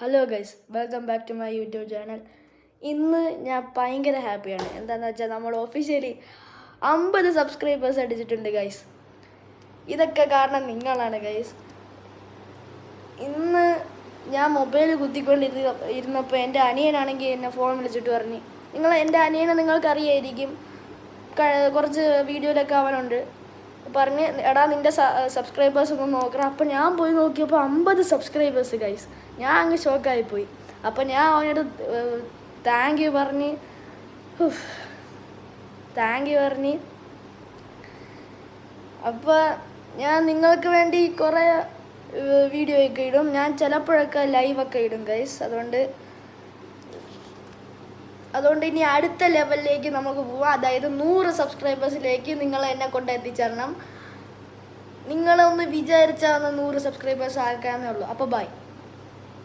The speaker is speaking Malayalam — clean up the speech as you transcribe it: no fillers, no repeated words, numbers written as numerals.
Hello guys, welcome back to my YouTube channel. ഇന്ന് ഞാൻ ഭയങ്കര ഹാപ്പിയാണ്. എന്താണെന്ന് വെച്ചാൽ നമ്മൾ ഒഫീഷ്യലി 50 സബ്സ്ക്രൈബേഴ്സ് അടിച്ചിട്ടുണ്ട് ഗൈസ്. ഇതൊക്കെ കാരണം നിങ്ങളാണ് ഗൈസ്. ഇന്ന് ഞാൻ മൊബൈൽ ഇരുന്നപ്പോൾ എൻ്റെ അനിയനാണെങ്കിൽ എന്നെ ഫോൺ വിളിച്ചിട്ട് പറഞ്ഞു, എൻ്റെ അനിയനെ നിങ്ങൾക്കറിയായിരിക്കും, കുറച്ച് വീഡിയോയിലൊക്കെ അവനുണ്ട്. പറഞ്ഞ് എടാ നിൻ്റെ സബ്സ്ക്രൈബേഴ്സ് ഒന്ന് നോക്കണം. അപ്പം ഞാൻ പോയി നോക്കിയപ്പോൾ 50 സബ്സ്ക്രൈബേഴ്സ് ഗൈസ്. ഞാൻ അങ്ങ് ഷോക്കായിപ്പോയി. അപ്പം ഞാൻ അവനോട് താങ്ക് യു പറഞ്ഞ് അപ്പോൾ ഞാൻ നിങ്ങൾക്ക് വേണ്ടി കുറേ വീഡിയോ ഒക്കെ ഇടും. ഞാൻ ചിലപ്പോഴൊക്കെ ലൈവൊക്കെ ഇടും ഗൈസ്. അതുകൊണ്ട് ഇനി അടുത്ത ലെവലിലേക്ക് നമുക്ക് പോവാം. അതായത് 100 സബ്സ്ക്രൈബേഴ്സിലേക്ക് നിങ്ങൾ എന്നെ കൊണ്ട് എത്തിച്ചേരണം. നിങ്ങളൊന്ന് വിചാരിച്ചാൽ 100 സബ്സ്ക്രൈബേഴ്സ് ആക്കാന്നേ ഉള്ളൂ. അപ്പോൾ ബൈ.